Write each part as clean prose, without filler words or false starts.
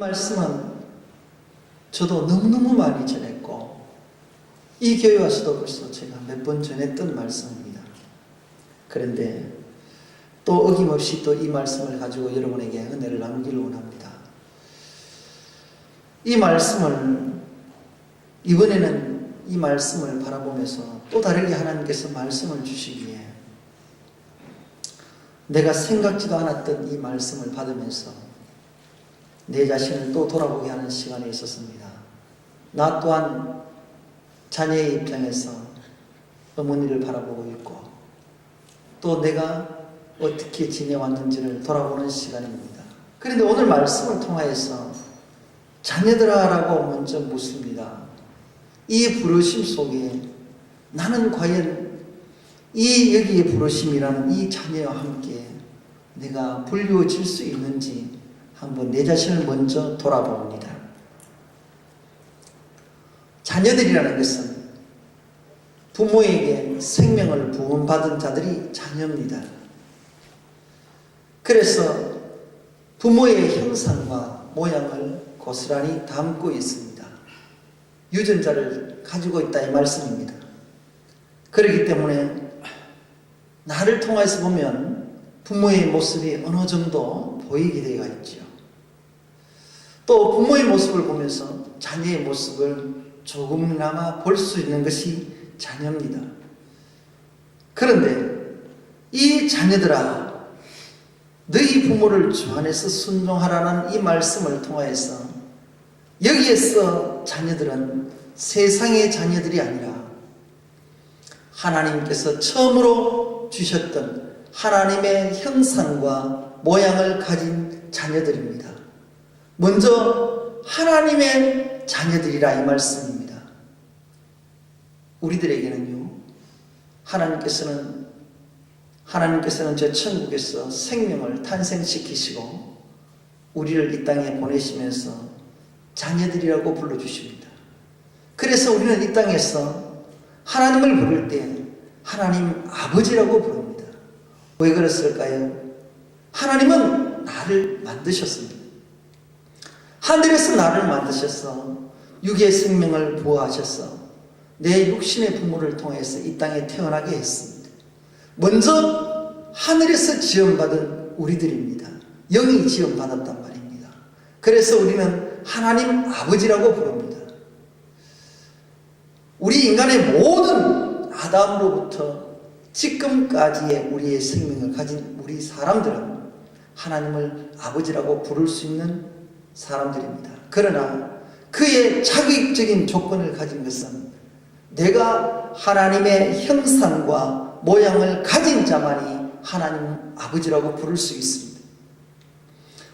말씀은 저도 너무너무 많이 전했고 이 교회 와서도 벌써 제가 몇 번 전했던 말씀입니다. 그런데 또 어김없이 또 이 말씀을 가지고 여러분에게 은혜를 나누기를 원합니다. 이 말씀을 이번에는 이 말씀을 바라보면서 또 다르게 하나님께서 말씀을 주시기에 내가 생각지도 않았던 이 말씀을 받으면서 내 자신을 또 돌아보게 하는 시간이 있었습니다. 나 또한 자녀의 입장에서 어머니를 바라보고 있고 또 내가 어떻게 지내왔는지를 돌아보는 시간입니다. 그런데 오늘 말씀을 통하여서 자녀들아라고 먼저 묻습니다. 이 부르심 속에 나는 과연 이 여기에 부르심이라는 이 자녀와 함께 내가 불리워질 수 있는지 한번 내 자신을 먼저 돌아봅니다. 자녀들이라는 것은 부모에게 생명을 부음받은 자들이 자녀입니다. 그래서 부모의 형상과 모양을 고스란히 담고 있습니다. 유전자를 가지고 있다 이 말씀입니다. 그렇기 때문에 나를 통해서 보면 부모의 모습이 어느 정도 보이게 되어 있죠. 또 부모의 모습을 보면서 자녀의 모습을 조금이나마 볼 수 있는 것이 자녀입니다. 그런데 이 자녀들아 너희 부모를 주 안에서 순종하라는 이 말씀을 통하여서 여기에서 자녀들은 세상의 자녀들이 아니라 하나님께서 처음으로 주셨던 하나님의 형상과 모양을 가진 자녀들입니다. 먼저 하나님의 자녀들이라 이 말씀입니다. 우리들에게는요, 하나님께서는 저 천국에서 생명을 탄생시키시고 우리를 이 땅에 보내시면서 자녀들이라고 불러주십니다. 그래서 우리는 이 땅에서 하나님을 부를 때 하나님 아버지라고 부릅니다. 왜 그랬을까요? 하나님은 나를 만드셨습니다. 하늘에서 나를 만드셔서 육의 생명을 부어하셔서 내 육신의 부모를 통해서 이 땅에 태어나게 했습니다. 먼저 하늘에서 지원받은 우리들입니다. 영이 지원받았단 말입니다. 그래서 우리는 하나님 아버지라고 부릅니다. 우리 인간의 모든 아담으로부터 지금까지의 우리의 생명을 가진 우리 사람들은 하나님을 아버지라고 부를 수 있는 사람들입니다. 그러나 그의 자격적인 조건을 가진 것은 내가 하나님의 형상과 모양을 가진 자만이 하나님 아버지라고 부를 수 있습니다.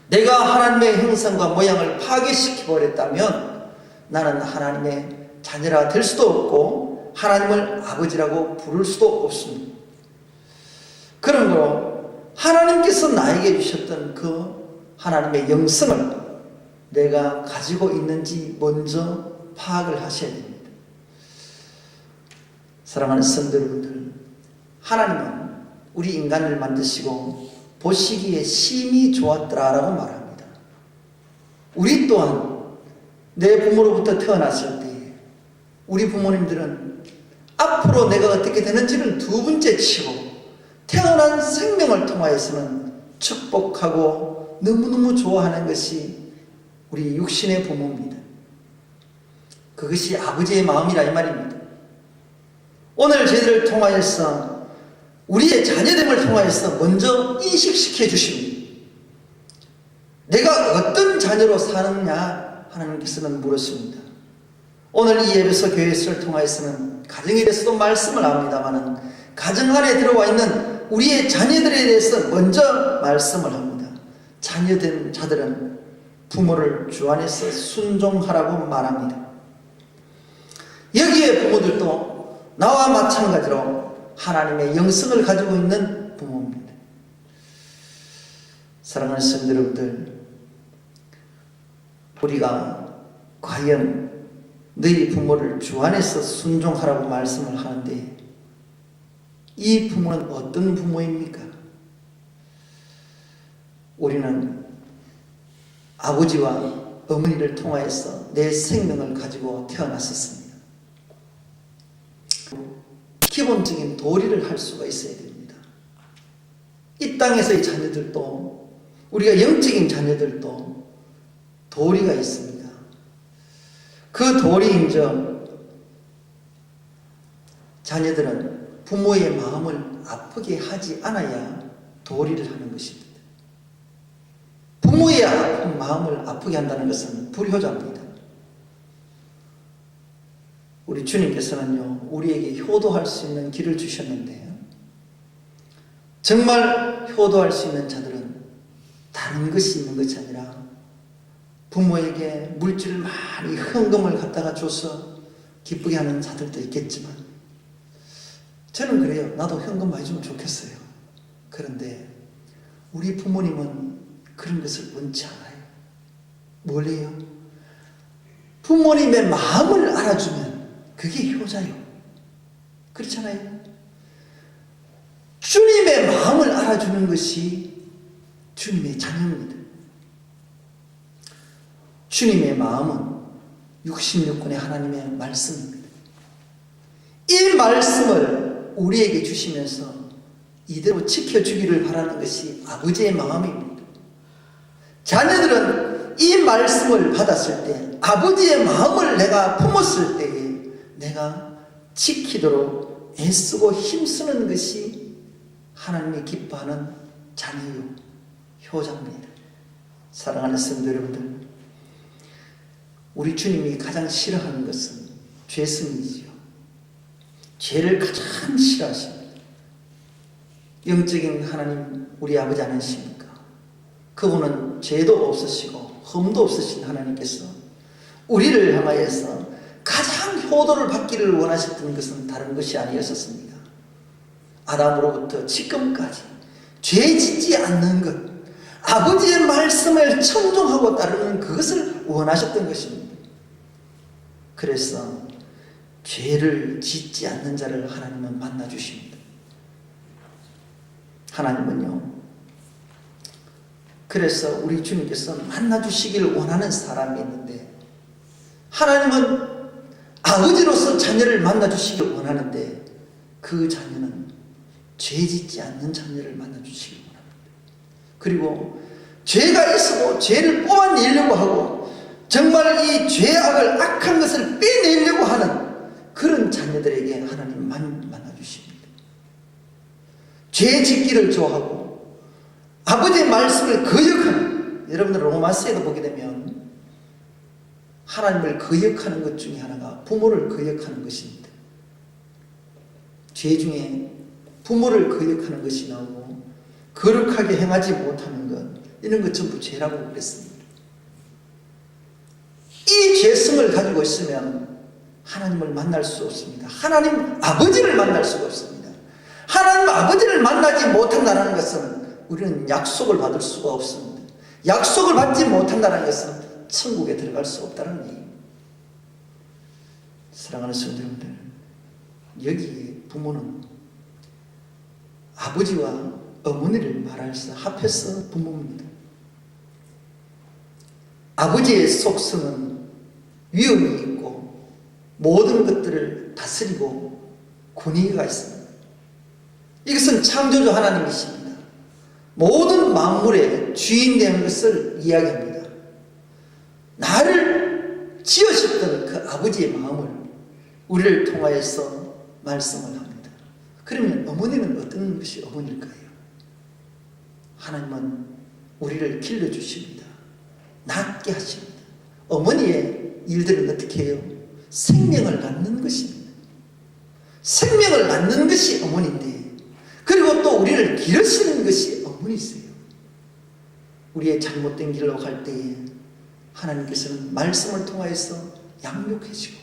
내가 하나님의 형상과 모양을 파괴시켜버렸다면 나는 하나님의 자녀라 될 수도 없고 하나님을 아버지라고 부를 수도 없습니다. 그러므로 하나님께서 나에게 주셨던 그 하나님의 영성을 내가 가지고 있는지 먼저 파악을 하셔야 됩니다. 사랑하는 성도 여러분들, 하나님은 우리 인간을 만드시고 보시기에 심히 좋았더라라고 말합니다. 우리 또한 내 부모로부터 태어났을 때 우리 부모님들은 앞으로 내가 어떻게 되는지는 두 번째 치고 태어난 생명을 통하여서는 축복하고 너무너무 좋아하는 것이 우리 육신의 부모입니다. 그것이 아버지의 마음이라 이 말입니다. 오늘 저희들을 통하여서 우리의 자녀됨을 통하여서 먼저 인식시켜 주십니다. 내가 어떤 자녀로 사느냐 하나님께서는 물으십니다. 오늘 이 에베소 교회를 통하여서는 가정에 대해서도 말씀을 합니다만 가정 안에 들어와 있는 우리의 자녀들에 대해서 먼저 말씀을 합니다. 자녀된 자들은 부모를 주 안에서 순종하라고 말합니다. 여기에 부모들도 나와 마찬가지로 하나님의 영성을 가지고 있는 부모입니다. 사랑하는 성도 여러분들, 우리가 과연 너희 부모를 주 안에서 순종하라고 말씀을 하는데 이 부모는 어떤 부모입니까? 우리는 아버지와 어머니를 통하여서 내 생명을 가지고 태어났었습니다. 기본적인 도리를 할 수가 있어야 됩니다. 이 땅에서의 자녀들도, 우리가 영적인 자녀들도 도리가 있습니다. 그 도리인즉 자녀들은 부모의 마음을 아프게 하지 않아야 도리를 하는 것입니다. 부모의 마음을 아프게 한다는 것은 불효자입니다. 우리 주님께서는요, 우리에게 효도할 수 있는 길을 주셨는데, 정말 효도할 수 있는 자들은 다른 것이 있는 것이 아니라 부모에게 물질을 많이 헌금을 갖다가 줘서 기쁘게 하는 자들도 있겠지만, 저는 그래요. 나도 현금 많이 주면 좋겠어요. 그런데 우리 부모님은 그런 것을 원치 않아요. 뭘 해요? 부모님의 마음을 알아주면 그게 효자요. 그렇잖아요. 주님의 마음을 알아주는 것이 주님의 자녀입니다. 주님의 마음은 66권의 하나님의 말씀입니다. 이 말씀을 우리에게 주시면서 이대로 지켜주기를 바라는 것이 아버지의 마음입니다. 자녀들은 이 말씀을 받았을 때, 아버지의 마음을 내가 품었을 때에 내가 지키도록 애쓰고 힘쓰는 것이 하나님이 기뻐하는 자녀요, 효자입니다. 사랑하는 성도 여러분들, 우리 주님이 가장 싫어하는 것은 죄성이지요. 죄를 가장 싫어하십니다. 영적인 하나님, 우리 아버지 아니십니까? 그분은 죄도 없으시고 흠도 없으신 하나님께서 우리를 향하여서 가장 효도를 받기를 원하셨던 것은 다른 것이 아니었습니다. 아담으로부터 지금까지 죄 짓지 않는 것, 아버지의 말씀을 청종하고 따르는 그것을 원하셨던 것입니다. 그래서 죄를 짓지 않는 자를 하나님은 만나주십니다. 하나님은요, 그래서 우리 주님께서 만나주시기를 원하는 사람이 있는데, 하나님은 아버지로서 자녀를 만나주시기를 원하는데, 그 자녀는 죄 짓지 않는 자녀를 만나주시기를 원합니다. 그리고 죄가 있어도 죄를 뽑아내려고 하고 정말 이 죄악을, 악한 것을 빼내려고 하는 그런 자녀들에게 하나님 만나주십니다. 죄 짓기를 좋아하고 아버지의 말씀을 거역하는, 여러분들 로마서에도 보게 되면 하나님을 거역하는 것 중에 하나가 부모를 거역하는 것입니다. 죄 중에 부모를 거역하는 것이 나오고 거룩하게 행하지 못하는 것, 이런 것 전부 죄라고 그랬습니다. 이 죄성을 가지고 있으면 하나님을 만날 수 없습니다. 하나님 아버지를 만날 수가 없습니다. 하나님 아버지를 만나지 못한다는 것은 우리는 약속을 받을 수가 없습니다. 약속을 받지 못한다는 것은 천국에 들어갈 수 없다는 얘기입니다. 사랑하는 성도님들, 여기에 부모는 아버지와 어머니를 말해서 합해서 부모입니다. 아버지의 속성은 위엄이 있고 모든 것들을 다스리고 권위가 있습니다. 이것은 창조주 하나님이십니다. 모든 만물의 주인 되는 것을 이야기합니다. 나를 지으셨던 그 아버지의 마음을 우리를 통하여서 말씀을 합니다. 그러면 어머니는 어떤 것이 어머니일까요? 하나님은 우리를 길러주십니다. 낫게 하십니다. 어머니의 일들은 어떻게 해요? 생명을 낳는 것입니다. 생명을 낳는 것이 어머니인데, 그리고 또 우리를 기르시는 것이 어머니세요. 우리의 잘못된 길로 갈 때에 하나님께서는 말씀을 통하여서 양육해주고,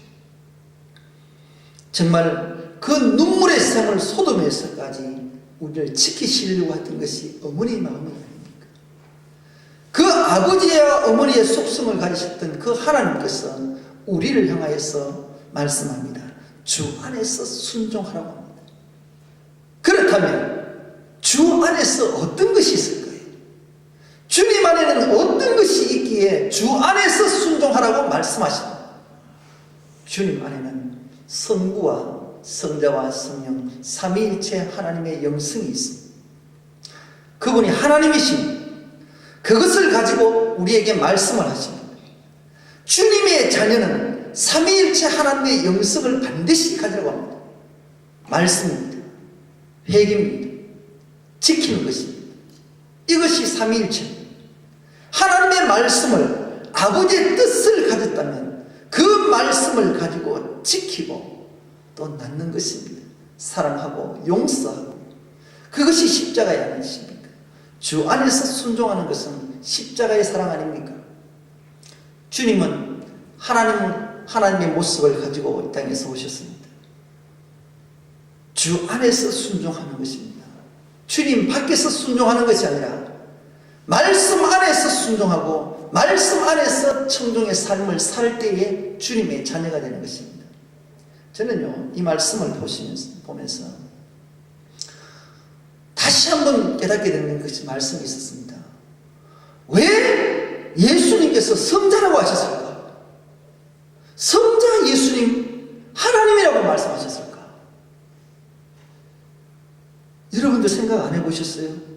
정말 그 눈물의 샘을 소돔에서까지 우리를 지키시려고 했던 것이 어머니의 마음이 아닙니까? 그 아버지와 어머니의 속성을 가지셨던 그 하나님께서 우리를 향하여서 말씀합니다. 주 안에서 순종하라고 합니다. 그렇다면 주 안에서 어떤 것이 있을까요? 주님 안에는 어떤 것이 있기에 주 안에서 순종하라고 말씀하십니다. 주님 안에는 성부와 성자와 성령 삼위일체 하나님의 영성이 있습니다. 그분이 하나님이십니다. 그것을 가지고 우리에게 말씀을 하십니다. 주님의 자녀는 삼위일체 하나님의 영성을 반드시 가지라고 합니다. 말씀입니다. 회개입니다. 지키는 것입니다. 이것이 삼위일체입니다. 하나님의 말씀을, 아버지의 뜻을 가졌다면 그 말씀을 가지고 지키고 또 낳는 것입니다. 사랑하고 용서하고. 그것이 십자가의 아니십니까? 주 안에서 순종하는 것은 십자가의 사랑 아닙니까? 주님은 하나님의 모습을 가지고 이 땅에서 오셨습니다. 주 안에서 순종하는 것입니다. 주님 밖에서 순종하는 것이 아니라 말씀 안에서 순종하고 말씀 안에서 청종의 삶을 살 때에 주님의 자녀가 되는 것입니다. 저는요, 이 말씀을 보면서 다시 한번 깨닫게 되는 것이 말씀이 있었습니다. 왜 예수님께서 성자라고 하셨을까? 성자 예수님 하나님이라고 말씀하셨을까? 여러분들 생각 안 해보셨어요?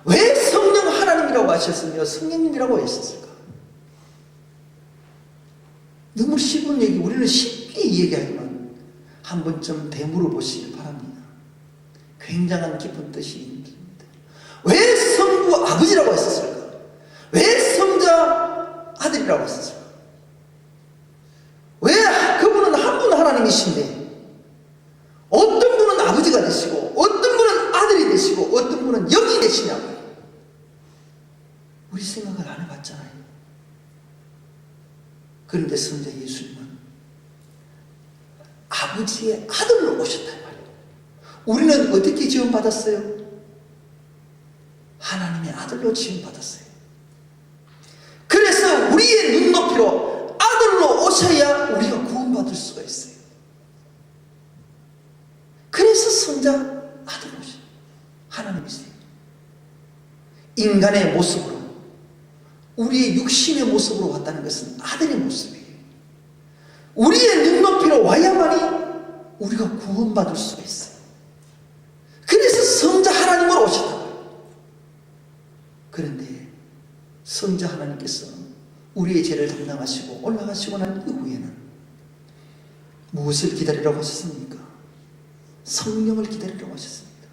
왜 성령 하나님이라고 하셨으며 성령님이라고 하셨을까? 너무 쉬운 얘기, 우리는 쉽게 이야기하지만 한 번쯤 되물어 보시기 바랍니다. 굉장한 깊은 뜻이 있습니다. 왜 성부 아버지라고 했었을까? 왜 성자 아들이라고 했었을까? 왜 그분은 한 분 하나님이신데 어떤 분은 아버지가 되시고 어떤 분은 아들이 되시고 어떤 분은 영이 되시냐고요. 우리 생각을 안 해봤잖아요. 그런데 성자 예수님은 아버지의 아들로 오셨단 말이에요. 우리는 어떻게 지원받았어요? 하나님의 아들로 지원받았어요. 그래서 우리의 눈높이로 아들로 오셔야 우리가 구원받을 수가 있어요. 그래서 성자 아들로 오셔요. 하나님이세요. 인간의 모습으로, 우리의 육신의 모습으로 왔다는 것은 아들의 모습이에요. 우리의 눈높이로 와야만이 우리가 구원받을 수가 있어요. 그래서 성자 하나님으로 오셨다고요. 그런데 성자 하나님께서 우리의 죄를 담당하시고 올라가시고 난 이후에는 무엇을 기다리라고 하셨습니까? 성령을 기다리라고 하셨습니다.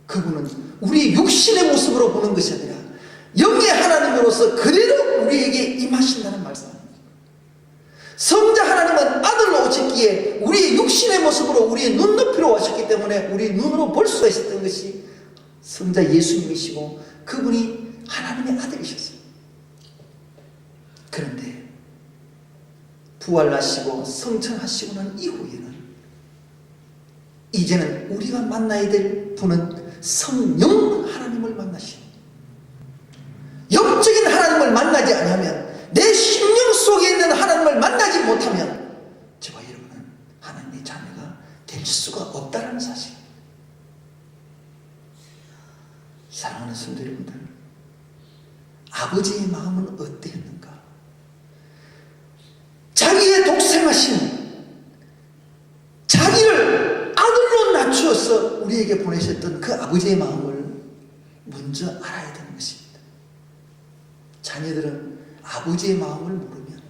그분은 우리의 육신의 모습으로 보는 것이 아니라 영의 하나님으로서 그대로 우리에게 임하신다는 말씀입니다. 성자 하나님은 아들로 오셨기에 우리의 육신의 모습으로 우리의 눈높이로 오셨기 때문에 우리의 눈으로 볼 수가 있었던 것이 성자 예수님이시고 그분이 하나님의 아들이셨어요. 그런데 부활하시고 성천하시고 난 이후에는 이제는 우리가 만나야 될 분은 성령 하나님을 만나시는, 영적인 하나님을 만나지 않으면, 내 심령 속에 있는 하나님을 만나지 못하면 저와 여러분은 하나님의 자녀가 될 수가 없다는 사실입니다. 사랑하는 성도 여러분들, 아버지의 마음은 어땠는가? 자기의 독생하신, 자기를 아들로 낮추어서 우리에게 보내셨던 그 아버지의 마음을 먼저 알아야 되는 것입니다. 자녀들은 아버지의 마음을 모르면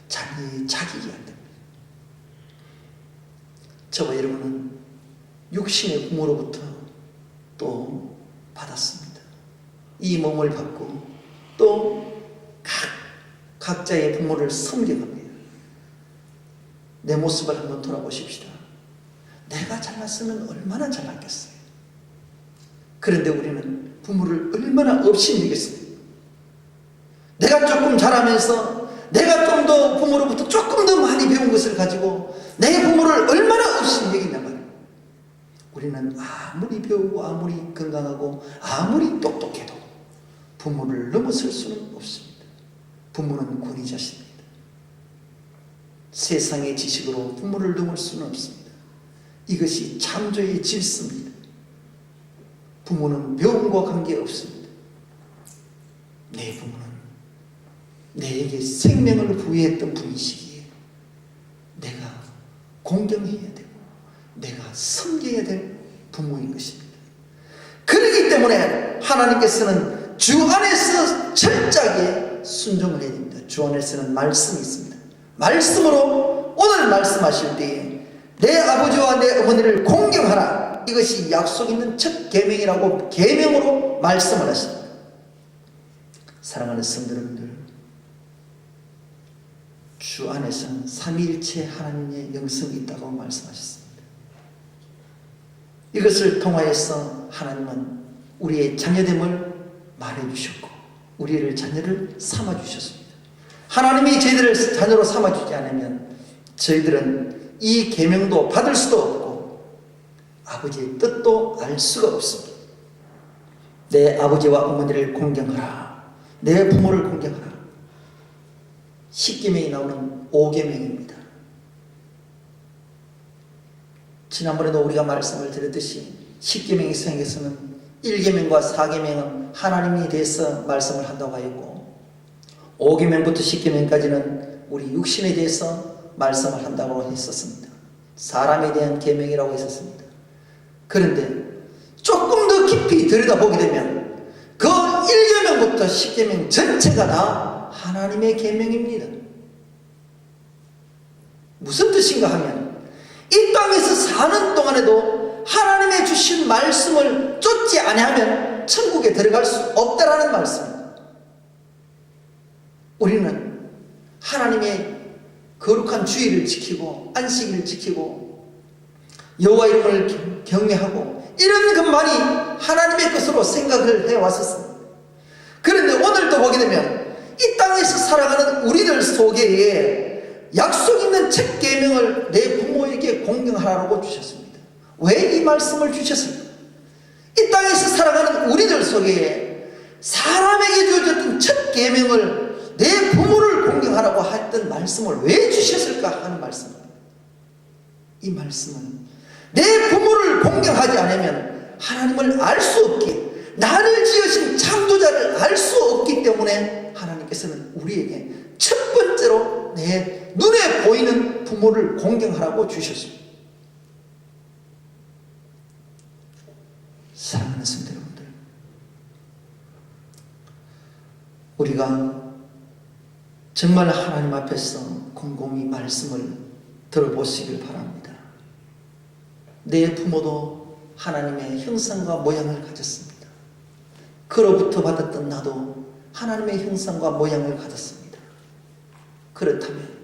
자녀의 자격이 안 됩니다. 저와 여러분은 육신의 부모로부터 또 받았습니다. 이 몸을 받고 또 각자의 부모를 섬겨갑니다. 내 모습을 한번 돌아보십시다. 내가 잘났으면 얼마나 잘났겠어요. 그런데 우리는 부모를 얼마나 업신여겼습니까? 내가 조금 잘하면서 내가 좀 더 부모로부터 조금 더 많이 배운 것을 가지고 내 부모를 얼마나 업신여기냐 말이에요. 우리는 아무리 배우고 아무리 건강하고 아무리 똑똑해도 부모를 넘어설 수는 없습니다. 부모는 권위자십니다. 세상의 지식으로 부모를 넘을 수는 없습니다. 이것이 창조의 질서입니다. 부모는 배움과 관계없습니다. 내 부모는 내게 생명을 부여했던 분이시기에 내가 공경해야 되고 내가 섬겨야 될 부모인 것입니다. 그렇기 때문에 하나님께서는 주 안에서 철저하게 순종을 해야 됩니다. 주 안에서는 말씀이 있습니다. 말씀으로 오늘 말씀하실 때에 내 아버지와 내 어머니를 공경하라, 이것이 약속 있는 첫 계명이라고 계명으로 말씀을 하십니다. 사랑하는 성도 여러분들, 주 안에서는 삼위일체 하나님의 영성이 있다고 말씀하셨습니다. 이것을 통하여서 하나님은 우리의 자녀됨을 말해주셨고 우리를 자녀를 삼아주셨습니다. 하나님이 저희들을 자녀로 삼아주지 않으면 저희들은 이 계명도 받을 수도 없고 아버지의 뜻도 알 수가 없습니다. 내 아버지와 어머니를 공경하라, 내 부모를 공경하라. 10계명이 나오는 5계명입니다. 지난번에도 우리가 말씀을 드렸듯이 10계명의 성경에서는 1계명과 4계명은 하나님에 대해서 말씀을 한다고 하였고 5계명부터 10계명까지는 우리 육신에 대해서 말씀을 한다고 했었습니다. 사람에 대한 계명이라고 했었습니다. 그런데 조금 더 깊이 들여다보게 되면 그 1계명부터 10계명 전체가 다 하나님의 계명입니다. 무슨 뜻인가 하면 이 땅에서 사는 동안에도 하나님의 주신 말씀을 쫓지 아니하면 천국에 들어갈 수 없다라는 말씀입니다. 우리는 하나님의 거룩한 주일을 지키고 안식일을 지키고 여호와 이름을 경외하고 이런 것만이 하나님의 것으로 생각을 해왔었습니다. 그런데 오늘도 보게 되면 이 땅에서 살아가는 우리들 속에 약속 있는 첫 계명을 내 부모에게 공경하라고 주셨습니다. 왜 이 말씀을 주셨을까? 이 땅에서 살아가는 우리들 속에 사람에게 주어졌던 첫 계명을 내 부모를 공경하라고 했던 말씀을 왜 주셨을까 하는 말씀입니다. 이 말씀은 내 부모를 공경하지 않으면 하나님을 알 수 없기에, 나를 지으신 창조자를 알 수 없기 때문에 하나님께서는 우리에게 첫 번째로 내 눈에 보이는 부모를 공경하라고 주셨습니다. 사랑하는 성도 여러분들, 우리가 정말 하나님 앞에서 곰곰이 말씀을 들어보시길 바랍니다. 내 부모도 하나님의 형상과 모양을 가졌습니다. 그로부터 받았던 나도 하나님의 형상과 모양을 가졌습니다. 그렇다면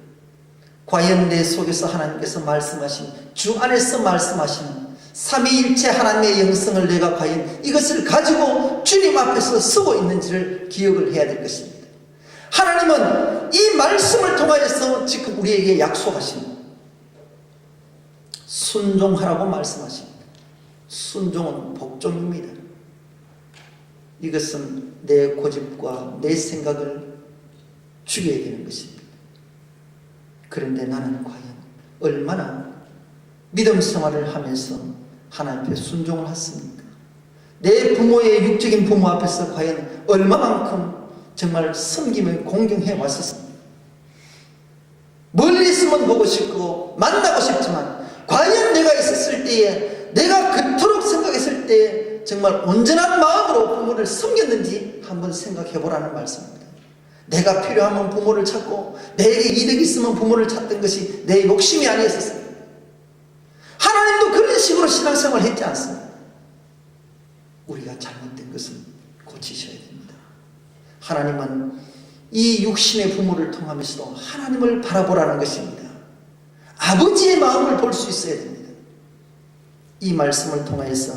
과연 내 속에서 하나님께서 말씀하신, 주 안에서 말씀하시는 삼위일체 하나님의 영성을 내가 과연 이것을 가지고 주님 앞에서 서고 있는지를 기억을 해야 될 것입니다. 하나님은 이 말씀을 통하여서 지금 우리에게 약속하십니다. 순종하라고 말씀하십니다. 순종은 복종입니다. 이것은 내 고집과 내 생각을 죽여야 되는 것입니다. 그런데 나는 과연 얼마나 믿음 생활을 하면서 하나님 앞에 순종을 했습니까? 내 부모의 육적인 부모 앞에서 과연 얼마만큼 정말 섬김을 공경해 왔었습니까? 멀리 있으면 보고 싶고 만나고 싶지만 과연 내가 있었을 때에, 내가 그토록 생각했을 때에 정말 온전한 마음으로 부모를 섬겼는지 한번 생각해 보라는 말씀입니다. 내가 필요하면 부모를 찾고 내게 이득이 있으면 부모를 찾던 것이 내 욕심이 아니었습니다. 하나님도 그런 식으로 신앙생활을 했지 않습니까? 우리가 잘못된 것은 고치셔야 됩니다. 하나님은 이 육신의 부모를 통하면서도 하나님을 바라보라는 것입니다. 아버지의 마음을 볼 수 있어야 됩니다. 이 말씀을 통해서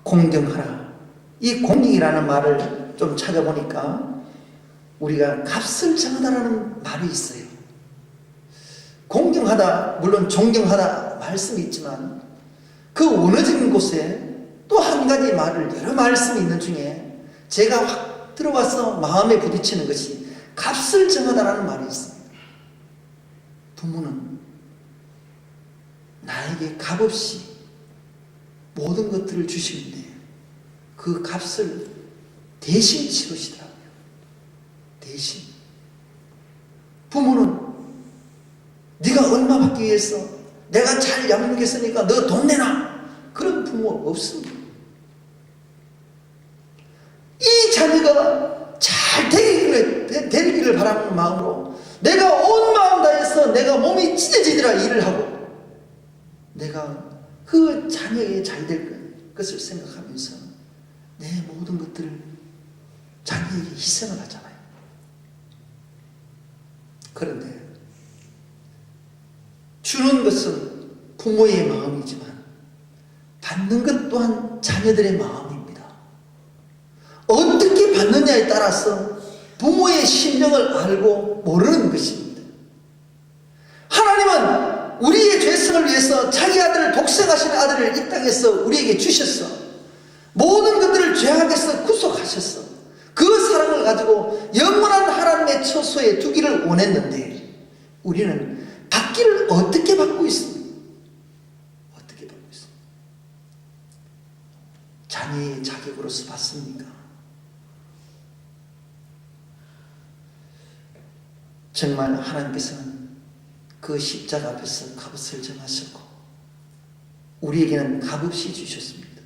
공경하라, 이 공경이라는 말을 좀 찾아보니까 우리가 값을 정하다라는 말이 있어요. 공경하다, 물론 존경하다 말씀이 있지만 그 원어적인 곳에 또 한 가지 말을, 여러 말씀이 있는 중에 제가 확 들어와서 마음에 부딪히는 것이 값을 정하다라는 말이 있습니다. 부모는 나에게 값없이 모든 것들을 주시는데 그 값을 대신 치르시더라고요. 대신. 부모는 네가 얼마 받기 위해서 내가 잘 양육했으니까 너 돈 내놔. 그런 부모 없습니다. 이 자녀가 잘 되기를 바라는 마음으로 내가 온 마음 다해서 내가 몸이 찢어지더라 일을 하고 내가 그 자녀의 잘 될 것을 생각하면서 내 모든 것들을 자녀에게 희생을 하잖아요. 그런데 주는 것은 부모의 마음이지만 받는 것 또한 자녀들의 마음입니다. 어떻게 받느냐에 따라서 부모의 심정을 알고 모르는 것입니다. 하나님은 우리의 죄성을 위해서 자기 아들을 독생하신 아들을 이 땅에서 우리에게 주셨어. 모든 것들을 죄악에서 구속하셨어. 그 사랑을 가지고 영원한 하나님의 처소에 두기를 원했는데 우리는 받기를 어떻게 받고 있습니까? 어떻게 받고 있습니까? 자녀의 자격으로서 받습니까? 정말 하나님께서는 그 십자가 앞에서 값을 정하셨고 우리에게는 값없이 주셨습니다.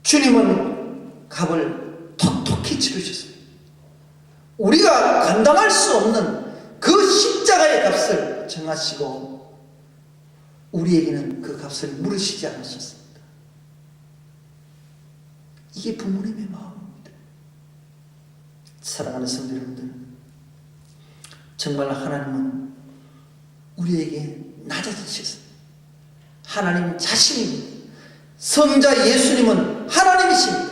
주님은 값을 톡톡히 치르셨습니다. 우리가 감당할 수 없는 그 십자가의 값을 정하시고 우리에게는 그 값을 물으시지 않으셨습니다. 이게 부모님의 마음입니다. 사랑하는 성도 여러분들, 정말 하나님은 우리에게 낮아지셨습니다. 하나님 자신입니다. 성자 예수님은 하나님이십니다.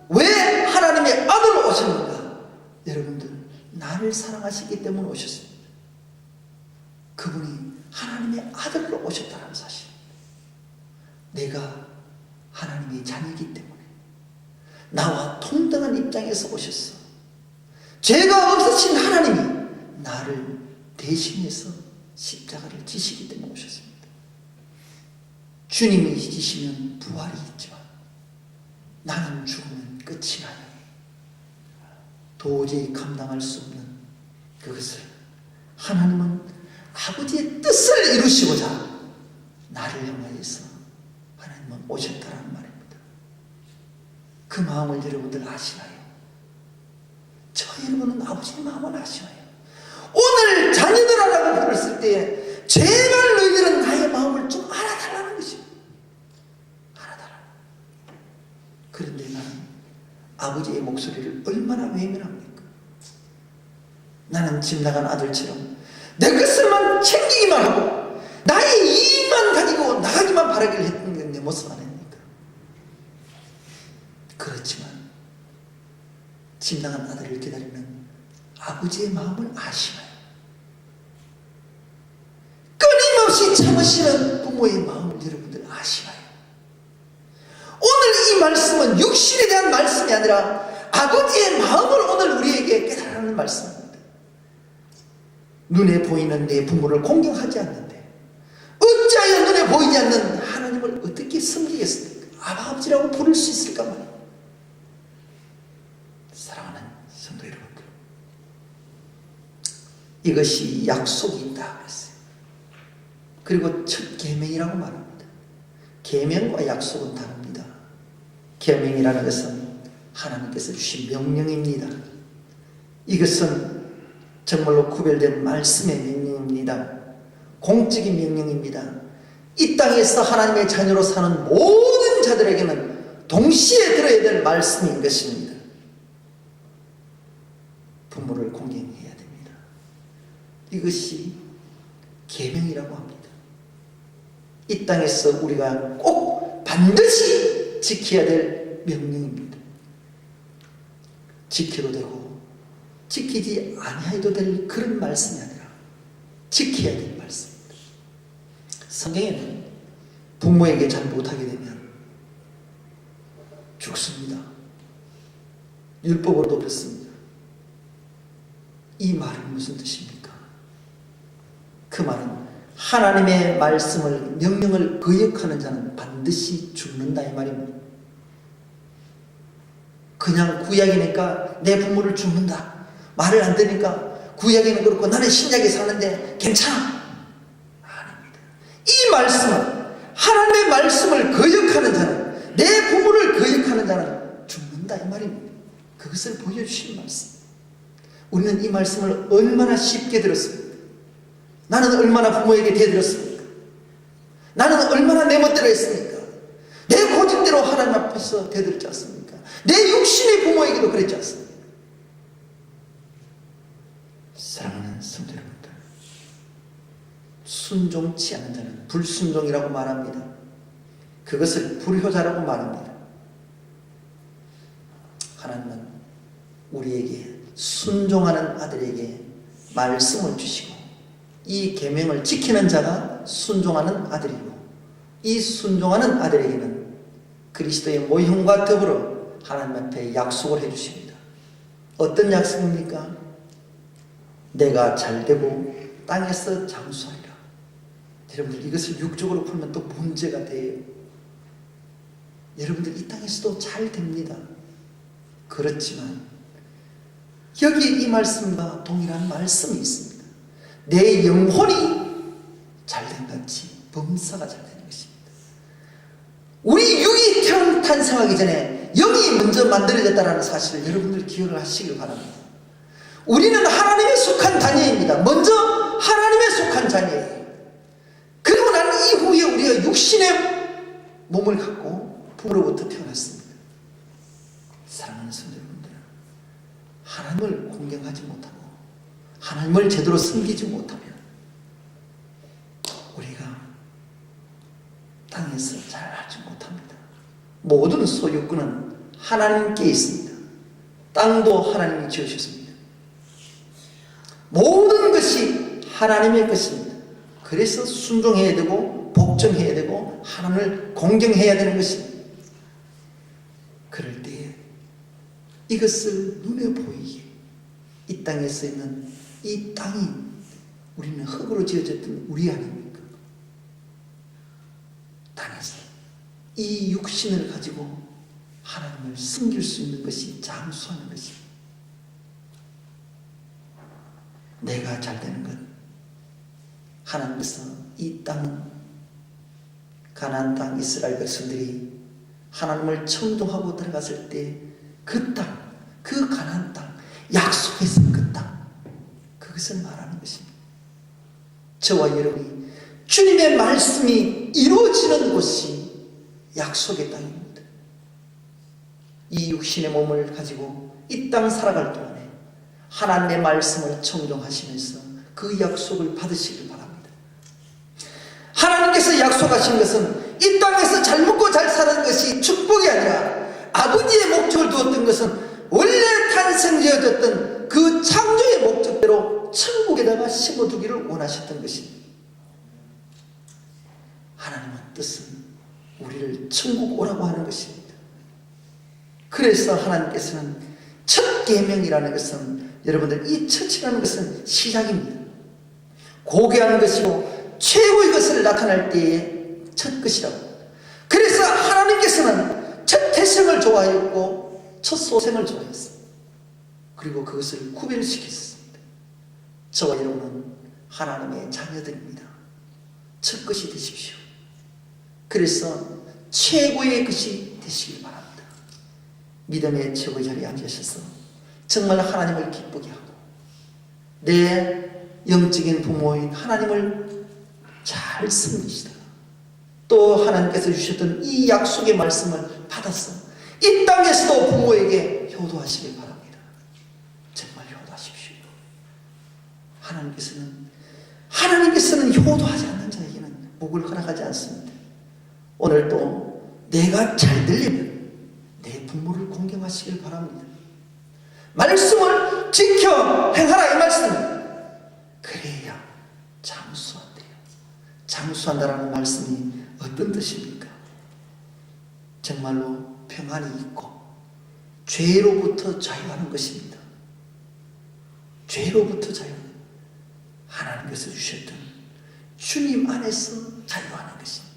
왜 하나님의 아들로 오셨는가? 여러분들, 나를 사랑하시기 때문에 오셨습니다. 그분이 하나님의 아들로 오셨다는 사실. 내가 하나님의 자녀이기 때문에 나와 동등한 입장에서 오셨어. 죄가 없으신 하나님이 나를 대신해서 십자가를 지시기 때문에 오셨습니다. 주님이 지시면 부활이 있지만 나는 죽으면 끝이 나요. 도저히 감당할 수 없는 그것을 하나님은 아버지의 뜻을 이루시고자 나를 향하여서 하나님은 오셨다는 말입니다. 그 마음을 여러분들 아시나요? 저 여러분은 아버지의 마음을 아시나요? 오늘 자녀들아라고 부르실 때에 제발 너희들은 나의 마음을 좀 알아달라는 것입니다. 알아달라. 그런데 나는 아버지의 목소리를 얼마나 외면합니까? 나는 집 나간 아들처럼 내 것을만 챙기기만 하고 나의 이익만 가지고 나가기만 바라기를 했던 게 내 모습 아닙니까? 그렇지만 집 나간 아들을 기다리는 아버지의 마음을 아시나요? 끊임없이 참으시는 부모의 마음을 여러분들 아시나요? 오늘 이 말씀은 육신에 대한 말씀이 아니라 아버지의 마음을 오늘 우리에게 깨달으라는 말씀입니다. 눈에 보이는 내 부모를 공경하지 않는데 어찌하여 눈에 보이지 않는 하나님을 어떻게 섬기겠습니까? 아버지라고 부를 수 있을까 말이에요. 사랑하는 성도 여러분들, 이것이 약속이 있다 그랬어요. 그리고 첫 계명이라고 말합니다. 계명과 약속은 다릅니다. 계명이라는 것은 하나님께서 주신 명령입니다. 이것은 정말로 구별된 말씀의 명령입니다. 공적인 명령입니다. 이 땅에서 하나님의 자녀로 사는 모든 자들에게는 동시에 들어야 될 말씀인 것입니다. 부모를 공경해야 됩니다. 이것이 계명이라고 합니다. 이 땅에서 우리가 꼭 반드시 지켜야 될 명령입니다. 지켜도 되고 지키지 아니해도 될 그런 말씀이 아니라 지켜야 될 말씀입니다. 성경에는 부모에게 잘 못하게 되면 죽습니다. 율법으로도 그렇습니다. 이 말은 무슨 뜻입니까? 그 말은 하나님의 말씀을 명령을 거역하는 자는 반드시 죽는다 이 말입니다. 그냥 구약이니까 내 부모를 죽는다, 말을 안 들으니까 구약에는 그렇고 나는 신약에 사는데 괜찮아. 아닙니다. 이 말씀은, 하나님의 말씀을 거역하는 자는, 내 부모를 거역하는 자는 죽는다, 이 말입니다. 그것을 보여주신 말씀. 우리는 이 말씀을 얼마나 쉽게 들었습니까? 나는 얼마나 부모에게 대들었습니까? 나는 얼마나 내 멋대로 했습니까? 내 고집대로 하나님 앞에서 대들지 않습니까? 내 육신의 부모에게도 그랬지 않습니까? 사랑하는 성도 여러분들, 순종치 않는 자는 불순종이라고 말합니다. 그것을 불효자라고 말합니다. 하나님은 우리에게, 순종하는 아들에게 말씀을 주시고, 이 계명을 지키는 자가 순종하는 아들이고, 이 순종하는 아들에게는 그리스도의 모형과 더불어 하나님 앞에 약속을 해주십니다. 어떤 약속입니까? 내가 잘되고 땅에서 장수하리라. 여러분들, 이것을 육적으로 풀면 또 문제가 돼요. 여러분들 이 땅에서도 잘 됩니다. 그렇지만 여기 이 말씀과 동일한 말씀이 있습니다. 내 영혼이 잘된 같이 범사가 잘되는 것입니다. 우리 육이 탄생하기 전에 영이 먼저 만들어졌다는 사실을 여러분들 기억을 하시길 바랍니다. 우리는 하나님에 속한 자녀입니다. 먼저 하나님에 속한 자녀예요. 그리고 나는 이후에 우리가 육신의 몸을 갖고 부모로부터 태어났습니다. 사랑하는 성도 여러분들, 하나님을 공경하지 못하고 하나님을 제대로 섬기지 못하면 우리가 땅에서 잘하지 못합니다. 모든 소유권은 하나님께 있습니다. 땅도 하나님이 지으셨습니다. 모든 것이 하나님의 것입니다. 그래서 순종해야 되고 복종해야 되고 하나님을 공경해야 되는 것입니다. 그럴 때에 이것을 눈에 보이게, 이 땅에서 있는 이 땅이 우리는 흙으로 지어졌던 우리 아닙니까? 땅에서 이 육신을 가지고 하나님을 섬길 수 있는 것이 장수하는 것입니다. 내가 잘되는 것, 하나님께서 이 땅, 가나안 땅 이스라엘 백성들이 하나님을 청종하고 들어갔을 때 그 땅, 그 가나안 땅, 약속했던 그 땅, 그것을 말하는 것입니다. 저와 여러분이 주님의 말씀이 이루어지는 곳이 약속의 땅입니다. 이 육신의 몸을 가지고 이 땅 살아갈 동안에 하나님의 말씀을 청종하시면서 그 약속을 받으시길 바랍니다. 하나님께서 약속하신 것은 이 땅에서 잘 먹고 잘 사는 것이 축복이 아니라 아버지의 목적을 두었던 것은 원래 탄생되어졌던 그 창조의 목적대로 천국에다가 심어두기를 원하셨던 것입니다. 하나님의 뜻은 우리를 천국 오라고 하는 것입니다. 그래서 하나님께서는 첫 계명이라는 것은, 여러분들, 이 첫이라는 것은 시작입니다. 고귀한 것이고 최고의 것을 나타낼 때의 첫 것이라고. 그래서 하나님께서는 첫 태생을 좋아했고 첫 소생을 좋아했습니다. 그리고 그것을 구별시켰습니다. 저와 여러분은 하나님의 자녀들입니다. 첫 것이 되십시오. 그래서 최고의 것이 되시길 바랍니다. 믿음의 최고의 자리에 앉으셔서 정말 하나님을 기쁘게 하고 내 영적인 부모인 하나님을 잘 섬기시다가 또 하나님께서 주셨던 이 약속의 말씀을 받아서 이 땅에서도 부모에게 효도하시길 바랍니다. 정말 효도하십시오. 하나님께서는 효도하지 않는 자에게는 복을 허락하지 않습니다. 오늘도 내가 잘 되려면 내 부모를 공경하시길 바랍니다. 말씀을 지켜 행하라, 이 말씀입니다. 그래야 장수한대요. 장수한다라는 말씀이 어떤 뜻입니까? 정말로 평안이 있고 죄로부터 자유하는 것입니다. 죄로부터 자유, 하나님께서 주셨던 주님 안에서 자유하는 것입니다.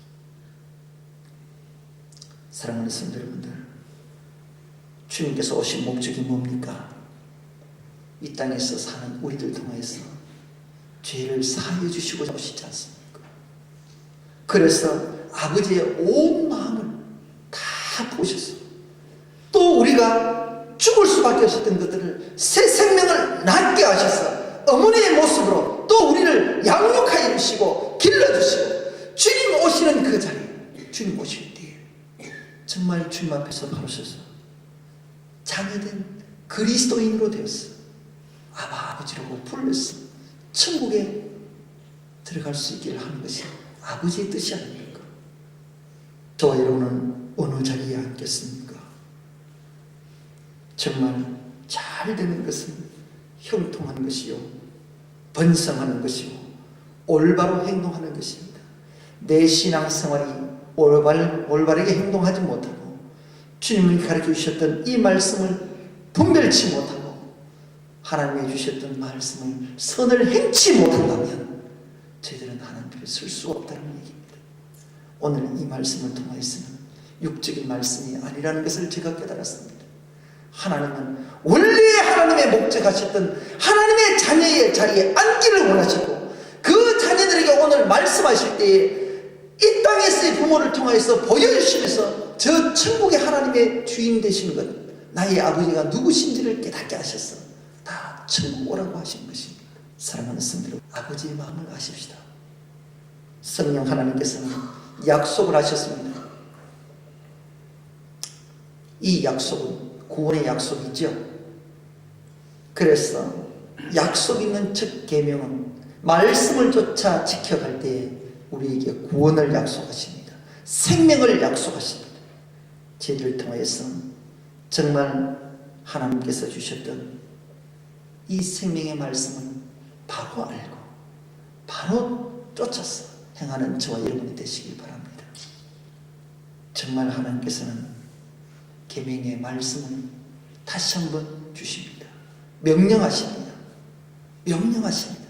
사랑하는 성도 여러분들, 주님께서 오신 목적이 뭡니까? 이 땅에서 사는 우리들 통해서 죄를 사하여 주시고 오시지 않습니까? 그래서 아버지의 온 마음을 다 부으셨어요. 또 우리가 죽을 수밖에 없었던 것들을 새 생명을 낳게 하셔서 어머니의 모습으로 또 우리를 양육하여 주시고 길러주시고 주님 오시는 그 자리에, 주님 오실 때에 정말 주님 앞에서 바로 서서 자녀된 그리스도인으로 되었어. 아버지라고 불렀어. 천국에 들어갈 수 있기를 하는 것이 아버지의 뜻이 아닙니까? 저와 여러분은 어느 자리에 앉겠습니까? 정말 잘 되는 것은 형통하는 것이요, 번성하는 것이요, 올바로 행동하는 것입니다. 내 신앙생활이 올바르게 행동하지 못하고 주님이 가르쳐 주셨던 이 말씀을 분별치 못하고 하나님이 주셨던 말씀을 선을 행치 못한다면 저희들은 하나님 앞에 설 수가 없다는 얘기입니다. 오늘 이 말씀을 통해서는 육적인 말씀이 아니라는 것을 제가 깨달았습니다. 하나님은 원래 하나님의 목적하셨던 하나님의 자녀의 자리에 앉기를 원하시고 그 자녀들에게 오늘 말씀하실 때에 이 땅에서의 부모를 통해서 보여주시면서 저 천국의 하나님의 주인 되시는 것, 나의 아버지가 누구신지를 깨닫게 하셔서 다 천국 오라고 하신 것입니다. 사랑하는 성도들, 아버지의 마음을 아십시다. 성령 하나님께서는 약속을 하셨습니다. 이 약속은 구원의 약속이죠. 그래서 약속 있는 첫 계명은 말씀을 쫓아 지켜갈 때에 우리에게 구원을 약속하십니다. 생명을 약속하십니다. 저희들을 통해서 정말 하나님께서 주셨던 이 생명의 말씀을 바로 알고 바로 쫓아서 행하는 저와 여러분이 되시길 바랍니다. 정말 하나님께서는 계명의 말씀을 다시 한번 주십니다. 명령하십니다. 명령하십니다.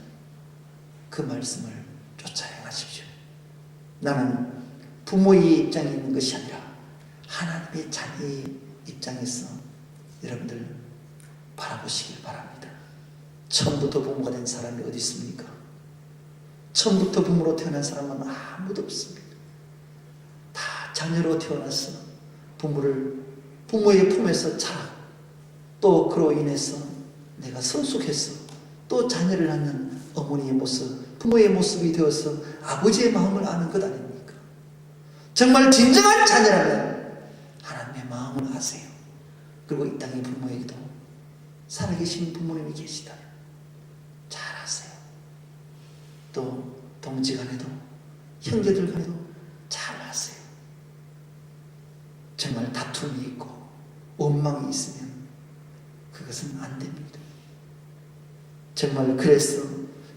그 말씀을 쫓아 행하십시오. 나는 부모의 입장에 있는 것이 아니라 하나님의 자녀의 입장에서 여러분들 바라보시길 바랍니다. 처음부터 부모가 된 사람이 어디 있습니까? 처음부터 부모로 태어난 사람은 아무도 없습니다. 다 자녀로 태어나서 부모의 품에서 자라, 또 그로 인해서 내가 성숙해서 또 자녀를 낳는 어머니의 모습, 부모의 모습이 되어서 아버지의 마음을 아는 것 아닙니까? 정말 진정한 자녀라면 하나님의 마음을 아세요. 그리고 이 땅의 부모에게도 살아계신 부모님이 계시다면 잘 아세요. 또 동지간에도 형제들 간에도 잘 아세요. 정말 다툼이 있고 원망이 있으면 그것은 안 됩니다. 정말 그래서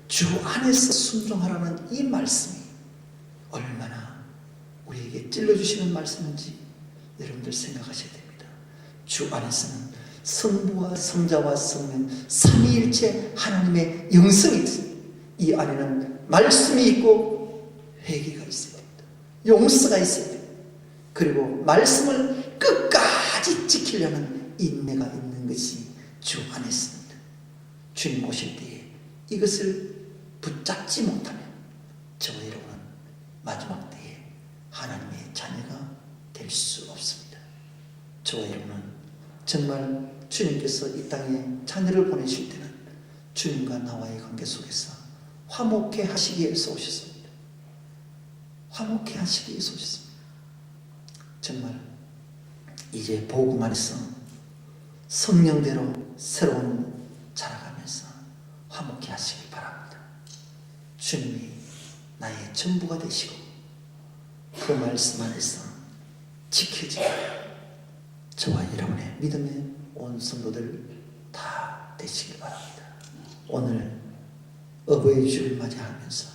주 안에서 순종하라는 이 말씀이 얼마나 우리에게 찔러주시는 말씀인지 여러분들 생각하셔야 됩니다. 주 안에서는 성부와 성자와 성령 삼위일체 하나님의 영성이 있습니다. 이 안에는 말씀이 있고 회개가 있어야 됩니다. 용서가 있어야 됩니다. 그리고 말씀을 끝까지 지키려는 인내가 있는 것이 주 안에 있습니다. 주님 오실 때에 이것을 붙잡지 못하면 저와 여러분은 마지막 때에 하나님의 자녀가 될 수 없습니다. 저와 여러분은 정말 주님께서 이 땅에 자녀를 보내실 때는 주님과 나와의 관계 속에서 화목해 하시기 위해서 오셨습니다. 화목해 하시기 위해서 오셨습니다. 정말 이제 복음 안에서 성령대로 새로운 자라가면서 화목해 하시기 바랍니다. 주님이 나의 전부가 되시고 그 말씀 안에서 지켜지고 저와 여러분의 믿음의 온 성도들 다 되시길 바랍니다. 오늘 어버이 주를 맞이하면서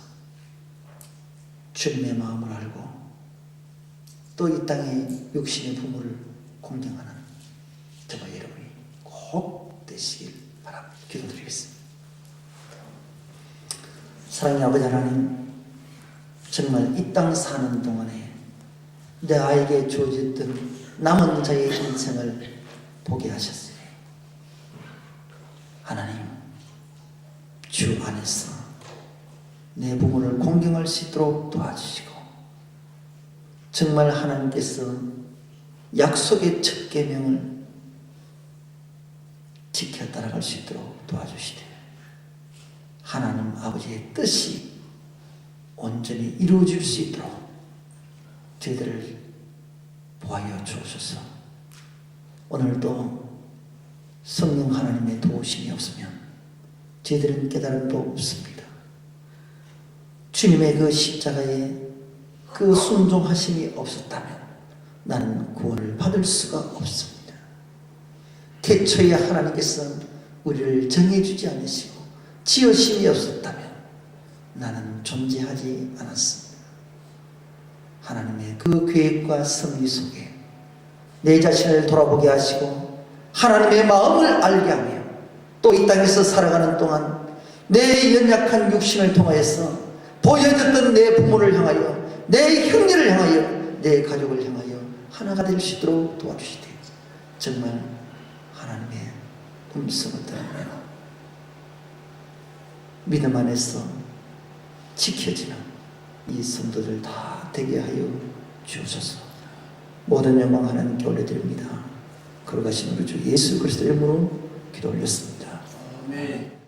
주님의 마음을 알고 또 이 땅에 육신의 부모를 공경하는 저와 여러분이 꼭 되시길 바랍니다. 기도드리겠습니다. 사랑의 아버지 하나님, 정말 이 땅 사는 동안에 내 아이에게 주어졌던 남은 자의 인생을 보게 하셨으니 하나님, 주 안에서 내 부모를 공경할 수 있도록 도와주시고, 정말 하나님께서 약속의 첫 계명을 지켜 따라갈 수 있도록 도와주시되, 하나님 아버지의 뜻이 온전히 이루어질 수 있도록 저희들을 보하여 주옵소서. 오늘도 성령 하나님의 도우심이 없으면 저희들은 깨달음도 없습니다. 주님의 그 십자가에 그 순종하심이 없었다면 나는 구원을 받을 수가 없습니다. 태초에 하나님께서 우리를 정해주지 않으시고 지으심이 없었다면 나는 존재하지 않았습니다. 하나님의 그 계획과 섭리 속에 내 자신을 돌아보게 하시고 하나님의 마음을 알게 하며, 또 이 땅에서 살아가는 동안 내 연약한 육신을 통하여서 보여졌던 내 부모를 향하여, 내 형제를 향하여, 내 가족을 향하여 하나가 될 수 있도록 도와주시되, 정말 하나님의 음성을 들으며 믿음 안에서 지켜지는 이 성도들 다 되게 하여 주옵소서. 모든 영광 하나님께 올려드립니다. 거룩하신 우리 주 예수 그리스도의 이름으로 기도 올렸습니다. 아멘.